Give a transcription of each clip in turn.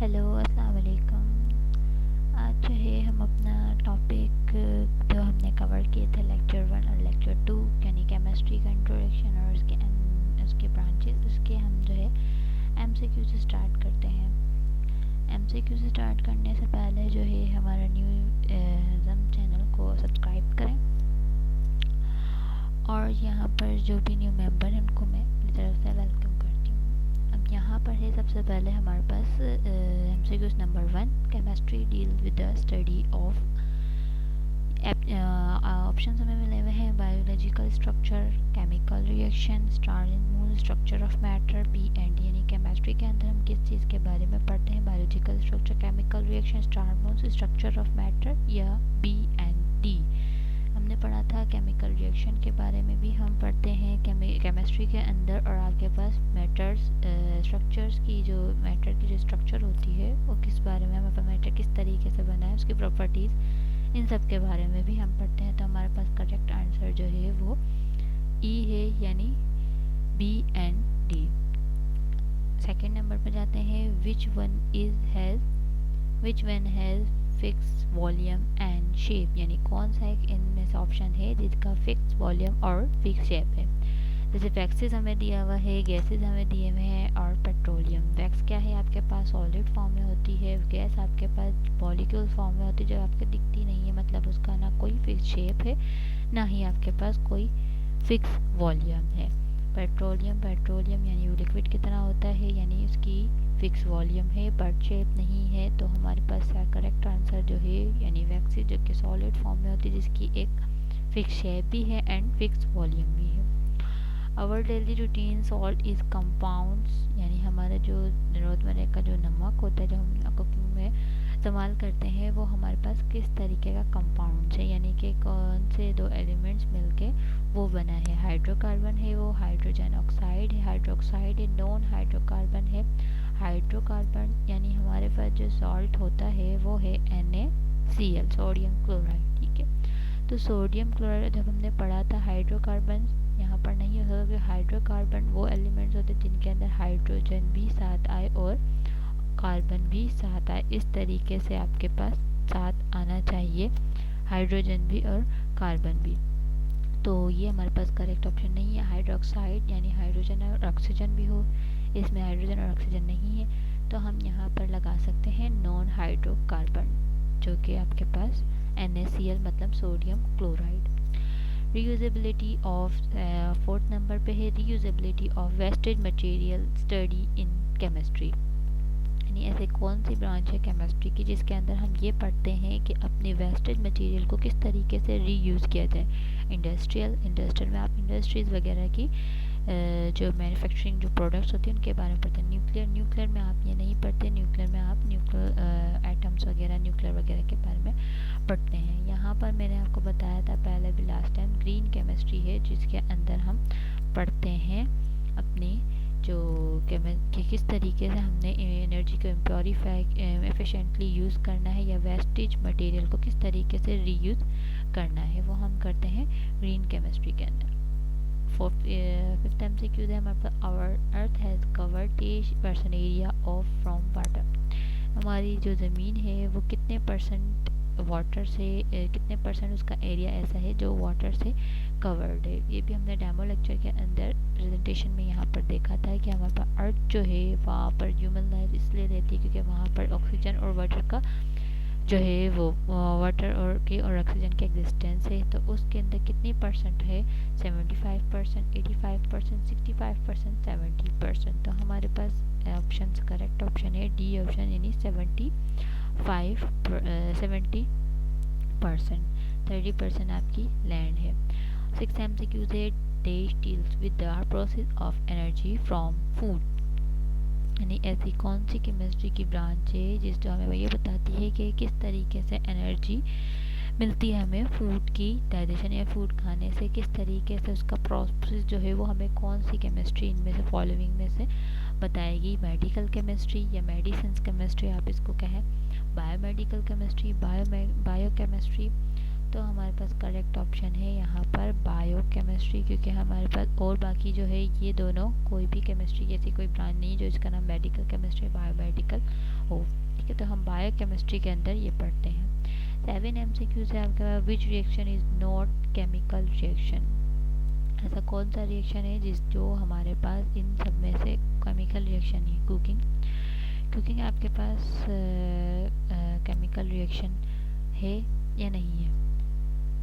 Hello अस्सलाम वालेकुम। आज जो है हम अपना टॉपिक जो हमने कवर किए थे लेक्चर 1 और लेक्चर 2 यानी केमिस्ट्री का इंट्रोडक्शन और उसके ब्रांचेस, उसके हम जो है एमसीक्यू से स्टार्ट करते हैं। एमसीक्यू से स्टार्ट करने से पहले जो है हमारा न्यू जम चैनल को सब्सक्राइब करें और यहाँ पर जो भी न्यू मेंबर हैं उनको मैं अपनी तरफ से वेलकम करती हूँ। अब यहाँ पर है सबसे पहले हमारे पास MCQs number 1, chemistry deal with the study of. Option हमें मिले हुए हैं biological structure, chemical reaction, star and मूल, structure of matter, B and D. यानी केमिस्ट्री के अंदर हम किस चीज़ के बारे में पढ़ते हैं? Biological structure, chemical reaction, star मूल, स्ट्रक्चर ऑफ मैटर, या बी एंड डी। हमने पढ़ा था केमिकल रिएक्शन के बारे में भी हम पढ़ते हैं केमिस्ट्री के अंदर, और आपके पास मैटर्स स्ट्रक्चर्स की जो मैटर की जो स्ट्रक्चर होती है वो किस बारे में, हमें मैटर किस तरीके से बना है, उसकी प्रॉपर्टीज़, इन सब के बारे में भी हम पढ़ते हैं। तो हमारे पास करेक्ट आंसर जो है वो ई है, यानी B and D. Second number पर जाते हैं, which one has fix volume and shape. यानी कौन सा एक इनमें से ऑप्शन है जिसका फिक्स वॉल्यूम और फिक्स शेप है? जैसे वैक्सेस हमें दिया हुआ है, गैसेस हमें दिए हुए हैं, और पेट्रोलियम। वैक्स क्या है? आपके पास सॉलिड फॉर्म में होती है। गैस आपके पास मॉलिक्यूल फॉर्म में होती है जो आपको दिखती नहीं है, मतलब उसका ना कोई फिक्स शेप है ना ही आपके पास कोई फिक्स वॉल्यूम है। पेट्रोलियम यानी वो लिक्विड की तरह होता है, यानी उसकी फिक्स वॉल्यूम है बट शेप नहीं है। तो हमारे पास करेक्ट आंसर जो है यानी वैक्सी, जो कि सॉलिड फॉर्म में होती है, जिसकी एक फिक्स शेप भी है एंड फिक्स वॉल्यूम भी है। Our daily routine salt is compounds, यानी हमारा जो रोज़मर्रा का जो नमक होता है जो हम कुकिंग में इस्तेमाल करते हैं, वो हमारे पास किस तरीके का कंपाउंड है, यानी कि कौन से दो एलिमेंट्स मिलके वो बना है? हाइड्रोकार्बन है, वो हाइड्रोजन ऑक्साइड है, हाइड्रोक्साइड है, नॉन हाइड्रोकार्बन है। हाइड्रोकार्बन यानी हमारे पास जो सॉल्ट होता है वो है NaCl, सोडियम क्लोराइड। ठीक है, तो सोडियम क्लोराइड जब हमने पढ़ा था, हाइड्रोकार्बन यहाँ पर नहीं हो सकता, क्योंकि हाइड्रोकार्बन वो एलिमेंट्स होते हैं जिनके अंदर हाइड्रोजन भी साथ आए और कार्बन भी साथ आए। इस तरीके से आपके पास साथ आना चाहिए, हाइड्रोजन भी और कार्बन भी। तो ये हमारे पास करेक्ट ऑप्शन नहीं है। हाइड्रोक्साइड यानी हाइड्रोजन और ऑक्सीजन भी हो, इसमें हाइड्रोजन और ऑक्सीजन नहीं है, तो हम यहाँ पर लगा सकते हैं नॉन हाइड्रोकार्बन, जो कि आपके पास NaCl मतलब sodium chloride. Reusability of, fourth number पे है reusability of wastage material study in chemistry. यानी ऐसे कौन सी ब्रांच है केमिस्ट्री की जिसके अंदर हम ये पढ़ते हैं कि अपने वेस्टेज मटेरियल को किस तरीके से रीयूज़ किया जाए? इंडस्ट्रियल में आप इंडस्ट्रीज़ वगैरह की जो मैन्युफैक्चरिंग जो प्रोडक्ट्स होती हैं उनके बारे में पढ़ते हैं। न्यूक्लियर में आप ये नहीं पढ़ते, न्यूक्लियर में आप न्यूक्लियर एटम्स वगैरह, न्यूक्लियर वगैरह के बारे में पढ़ते हैं। यहाँ पर मैंने आपको बताया था पहले भी लास्ट टाइम, ग्रीन केमिस्ट्री है जिसके अंदर हम पढ़ते हैं अपने जो कि किस तरीके से हमने एनर्जी को प्योरीफाई एफिशिएंटली यूज़ करना है, या वेस्टेज मटेरियल को किस तरीके से रीयूज़ करना है, वो हम करते हैं ग्रीन केमिस्ट्री के अंदर। फिफ्थ MCQ है हमारे पास, our earth has covered 30% area of from water. हमारी जो ज़मीन है वो कितने परसेंट वाटर से, कितने परसेंट उसका एरिया ऐसा है जो वाटर से कवर्ड है? ये भी हमने डेमो लेक्चर के अंदर प्रेजेंटेशन में यहाँ पर देखा था कि हमारे पास अर्थ जो है वहाँ पर ह्यूमन लाइफ इसलिए रहती है क्योंकि वहाँ पर ऑक्सीजन और वाटर का जो है वो वाटर और ऑक्सीजन के एग्जिस्टेंस है। तो उसके अंदर कितनी परसेंट है? 75%, 85%, 65%, 70%। तो हमारे पास ऑप्शन करेक्ट ऑप्शन है डी ऑप्शन, यानी 70%। 30% आपकी लैंड है। 6 MCQ है, dash deals with the process of energy from food. यानी ऐसी कौन सी केमिस्ट्री की ब्रांच है जिस जो हमें ये बताती है कि किस तरीके से एनर्जी मिलती है हमें फूड की डाइजेशन या फूड खाने से, किस तरीके से उसका प्रोसेस जो है वो हमें कौन सी केमिस्ट्री इनमें से फॉलोइंग में से बताएगी? मेडिकल केमिस्ट्री या मेडिसिन केमिस्ट्री, आप इसको कहें बायोमेडिकल केमिस्ट्री, बायोकेमिस्ट्री। तो हमारे पास करेक्ट ऑप्शन है यहाँ पर बायोकेमिस्ट्री, क्योंकि हमारे पास और बाकी जो है ये दोनों कोई भी केमिस्ट्री की ऐसी कोई ब्रांच नहीं जो इसका नाम मेडिकल केमिस्ट्री बायोमेडिकल हो। ठीक है, तो हम बायोकेमिस्ट्री के अंदर ये पढ़ते हैं। 7 MCQs है आपके पास। Which reaction is not chemical reaction, ऐसा कौन सा रिएक्शन है जो हमारे पास इन सब में से केमिकल रिएक्शन है। कुकिंग, कुकिंग आपके पास केमिकल रिएक्शन है या नहीं है।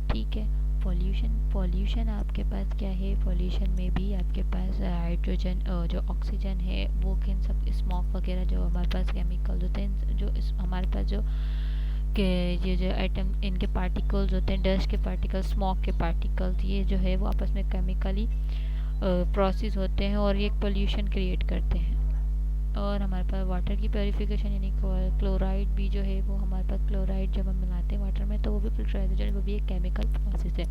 ठीक है, पॉल्यूशन, पॉल्यूशन आपके पास क्या है, पॉल्यूशन में भी आपके पास हाइड्रोजन जो ऑक्सीजन है वो किन सब स्मोक वगैरह जो हमारे पास केमिकल्स होते हैं, जो हमारे पास जो के ये जो एटम इनके पार्टिकल्स होते हैं, डस्ट के पार्टिकल्स, स्मोक के पार्टिकल्स, ये जो है वो आपस में केमिकली प्रोसेस होते हैं और ये पोल्यूशन क्रिएट करते हैं। और हमारे पास वाटर की प्योरीफिकेशन यानी क्लोराइड भी जो है वो हमारे पास, क्लोराइड जब हम मिलाते हैं वाटर में तो वो भी फिल्टराइजेशन, वो भी एक केमिकल प्रोसेस है।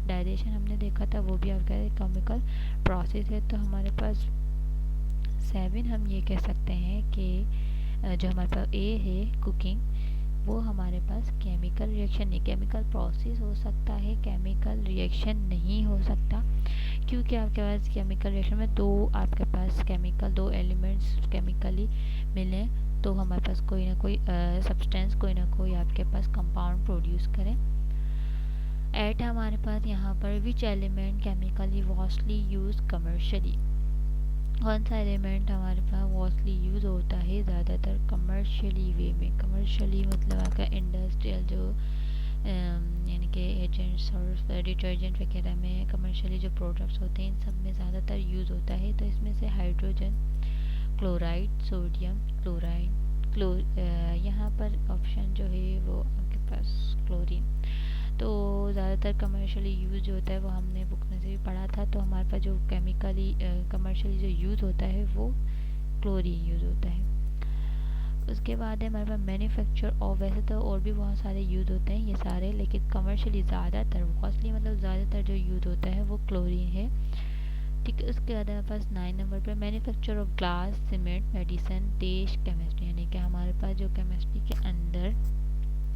डाइजेशन हमने देखा था, वो भी आपका एक केमिकल प्रोसेस है। तो हमारे पास 7 हम ये कह सकते हैं कि जो हमारे पास ए है कुकिंग, वो हमारे पास केमिकल रिएक्शन नहीं, केमिकल प्रोसेस हो सकता है, केमिकल रिएक्शन नहीं हो सकता, क्योंकि आपके पास केमिकल रिएक्शन में दो आपके पास केमिकल, दो एलिमेंट्स केमिकली मिले तो हमारे पास कोई ना कोई सब्सटेंस, कोई ना कोई आपके पास कंपाउंड प्रोड्यूस करें। एट हमारे पास यहाँ पर which element chemically vastly use commercially, कौन सा एलिमेंट हमारे पास वॉस्टली यूज़ होता है ज़्यादातर कमर्शियली वे में। कमर्शियली मतलब आपका इंडस्ट्रियल जो यानी कि एजेंट्स और डिटर्जेंट वगैरह में कमर्शियली जो प्रोडक्ट्स होते हैं इन सब में ज़्यादातर यूज़ होता है। तो इसमें से हाइड्रोजन, क्लोराइड, सोडियम क्लोराइड, यहाँ पर ऑप्शन जो है वो आपके पास क्लोरीन। तो ज़्यादातर कमर्शियली यूज़ जो होता है वो हमने बुक में से भी पढ़ा था। तो हमारे पास जो केमिकली कमर्शियली जो यूज़ होता है वो क्लोरीन यूज़ होता है। उसके बाद है हमारे पास मैन्युफैक्चर, और वैसे तो और भी बहुत सारे यूज़ होते हैं ये सारे, लेकिन कमर्शियली ज़्यादातर, कॉस्टली मतलब ज़्यादातर जो यूज़ होता है वो क्लोरीन है। ठीक है, उसके बाद हमारे पास 9 नंबर पर manufacture of glass, cement, medicine, test, chemistry, यानी कि हमारे पास जो केमिस्ट्री के अंदर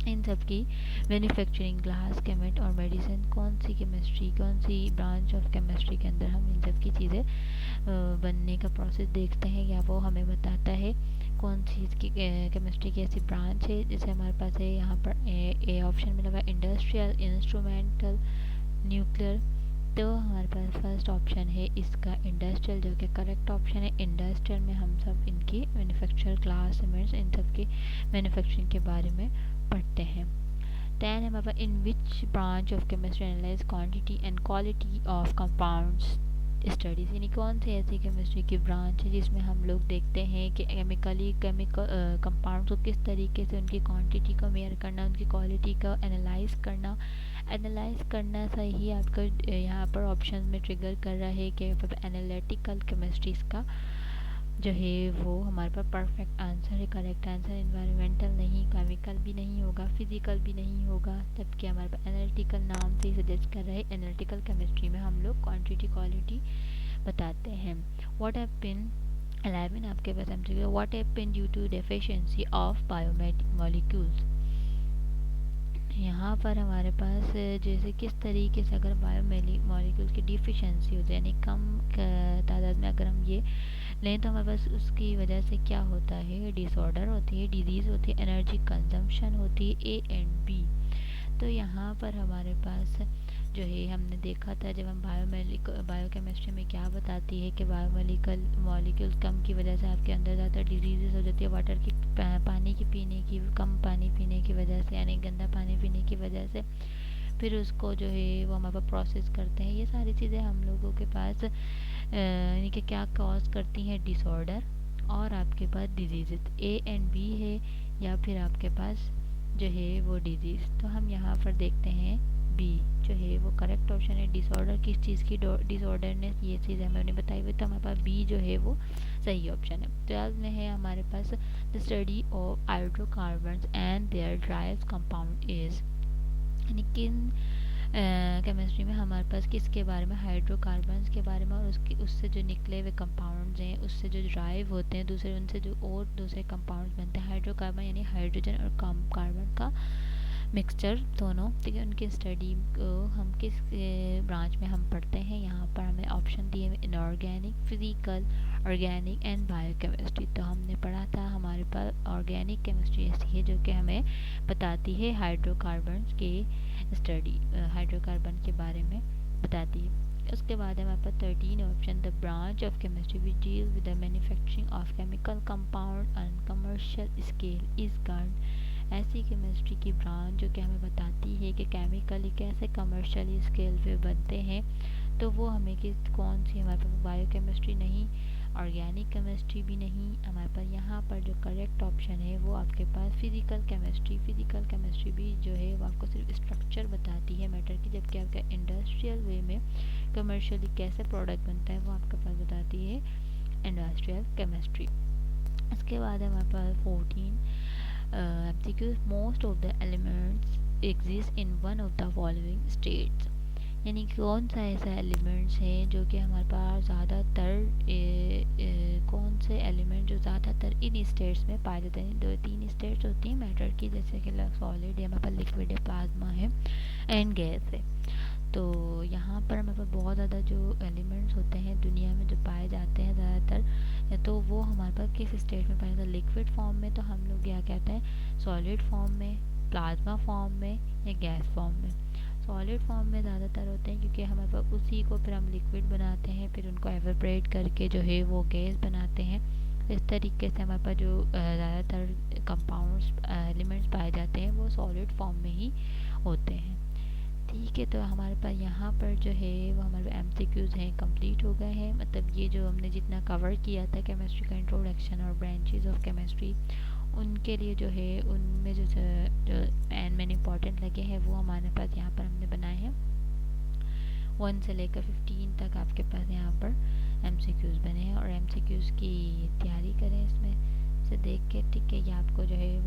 इन सब की मैन्युफैक्चरिंग, ग्लास, केमेंट और मेडिसिन, कौन सी केमिस्ट्री, कौन सी ब्रांच ऑफ केमिस्ट्री के अंदर हम इन सब की चीज़ें बनने का प्रोसेस देखते हैं, या वो हमें बताता है कौन सी इसकी केमिस्ट्री की ऐसी ब्रांच है। जैसे हमारे पास है यहाँ पर ए ऑप्शन में लगा इंडस्ट्रियल, इंस्ट्रूमेंटल, न्यूक्लियर। तो हमारे पास फर्स्ट ऑप्शन है इसका इंडस्ट्रियल, जो कि करेक्ट ऑप्शन है। इंडस्ट्रियल में हम सब इनकी मैन्युफैक्चर, ग्लास, सीमेंट्स, इन सब की मैन्युफैक्चरिंग के बारे में पढ़ते हैं। 10 है हमारे in which branch of chemistry analyse quantity and quality of compounds studies, यानी कौन सी ऐसी केमिस्ट्री की ब्रांच है जिसमें हम लोग देखते हैं कि केमिकल कंपाउंड्स को किस तरीके से उनकी क्वांटिटी को मेयर करना, उनकी क्वालिटी का एनालाइज करना सही आपका यहाँ पर ऑप्शन में ट्रिगर कर रहा है कि एनालिटिकल केमिस्ट्रीज का जो है वो हमारे पास परफेक्ट आंसर है, करेक्ट आंसर। इन्वायरमेंटल नहीं, केमिकल भी नहीं होगा, फिजिकल भी नहीं होगा, जबकि हमारे पास एनालिटिकल नाम से सजेस्ट कर रहा है। एनालिटिकल केमिस्ट्री में हम लोग क्वांटिटी, क्वालिटी बताते हैं। व्हाट हैपन 11 आपके पास हम चुके, what happen due to deficiency of biomolecules, यहाँ पर हमारे पास जैसे किस तरीके से अगर बायोमोलिक्यूल्स की डिफिशिएंसी हो जाए, यानी कम तादाद में अगर हम ये लें तो हमारे पास उसकी वजह से क्या होता है, डिसऑर्डर होती है, डिजीज़ होती है, एनर्जी कंजम्पशन होती है, ए एंड बी। तो यहाँ पर हमारे पास जो है हमने देखा था जब हम बायोकेमिस्ट्री में क्या बताती है कि मॉलिक्यूल्स कम की वजह से आपके अंदर ज़्यादा डिजीज़ हो जाती है, वाटर की पानी की पीने की, कम पानी पीने की वजह से, यानी गंदा पानी पीने की वजह से, फिर उसको जो है वो हमारे पास प्रोसेस करते हैं। ये सारी चीज़ें हम लोगों के पास यानी कि क्या कॉज करती हैं, डिसऑर्डर और आपके पास डिजीज़, ए एंड बी है या फिर आपके पास जो है वो डिजीज़। तो हम यहाँ पर देखते हैं बी जो है वो करेक्ट ऑप्शन है। डिसऑर्डर किस चीज़ की डिसऑर्डरनेस, ये चीज़ हमें उन्हें बताई हुई, तो हमारे पास बी जो है वो सही ऑप्शन है। 12 में है हमारे पास the study of hydrocarbons and their drives compound is, यानी किन केमिस्ट्री में हमारे पास किसके बारे में, हाइड्रोकार्बन्स के बारे में, और उससे जो निकले हुए कंपाउंड्स हैं उससे जो ड्राइव होते हैं दूसरे, उनसे जो और दूसरे कंपाउंड्स बनते हैं। हाइड्रोकार्बन यानी हाइड्रोजन और कार्बन का मिक्सचर दोनों, ठीक है, उनकी स्टडी को हम किस ब्रांच में हम पढ़ते हैं। यहाँ पर हमें ऑप्शन दिए inorganic, physical, organic and biochemistry. तो हमने पढ़ा था हमारे पास ऑर्गेनिक केमिस्ट्री ऐसी है जो कि हमें बताती है हाइड्रोकार्बन्स के स्टडी, हाइड्रोकार्बन के बारे में बताती है। उसके बाद हमारे पास 13 option, the branch of chemistry which deal with the manufacturing of chemical compound on commercial scale is called. ऐसी केमिस्ट्री की ब्रांच जो कि हमें बताती है कि केमिकली कैसे कमर्शियल स्केल पे बनते हैं, तो वो हमें किस कौन सी, हमारे पास बायोकेमिस्ट्री नहीं, ऑर्गेनिक केमिस्ट्री भी नहीं, हमारे पास यहाँ पर जो करेक्ट ऑप्शन है वो आपके पास फिजिकल केमिस्ट्री। फिजिकल केमिस्ट्री भी जो है वो आपको सिर्फ स्ट्रक्चर बताती है मैटर की, जबकि आपका इंडस्ट्रियल वे में कमर्शियली कैसे प्रोडक्ट बनता है वो आपके पास बताती है इंडस्ट्रियल केमिस्ट्री। इसके बाद हमारे पास 14 MCQs, most of the elements exist in one of the following states. यानी कौन सा ऐसा एलिमेंट्स है जो कि हमारे पास ज़्यादातर कौन से एलिमेंट जो ज़्यादातर इन स्टेट्स में पाए जाते हैं। 2-3 स्टेट्स होती हैं मैटर की, जैसे कि सॉलिड है, हमारे पास लिक्विड है, प्लाज्मा है एंड गैस है। तो यहाँ पर हमारे पास बहुत ज़्यादा जो एलिमेंट्स होते हैं दुनिया में जो पाए जाते हैं ज़्यादातर, तो वो हमारे पास किस स्टेट में पाए जाते हैं। लिक्विड फॉर्म में तो हम लोग क्या कहते हैं, सॉलिड फॉर्म में, प्लाज्मा फॉर्म में या गैस फॉर्म में। सॉलिड फॉर्म में ज़्यादातर होते हैं क्योंकि हमारे पास उसी को फिर हम लिक्विड बनाते हैं, फिर उनको एवेपोरेट करके जो है वो गैस बनाते हैं। इस तरीके से हमारे पास जो ज़्यादातर कंपाउंड्स एलिमेंट्स पाए जाते हैं वो सॉलिड फॉर्म में ही होते हैं। ठीक है, तो हमारे पास यहाँ पर जो है वो हमारे MCQs हैं कंप्लीट हो गए हैं। मतलब ये जो हमने जितना कवर किया था केमिस्ट्री का इंट्रोडक्शन और ब्रांचेस ऑफ केमिस्ट्री, उनके लिए जो है उनमें जो मेन इंपॉर्टेंट लगे हैं वो हमारे पास यहाँ पर हमने बनाए हैं। 1 से लेकर 15 तक आपके पास यहाँ पर MCQs बने हैं और MCQs की तैयारी करें इसमें से देख के, ठीक है। ये आपको जो है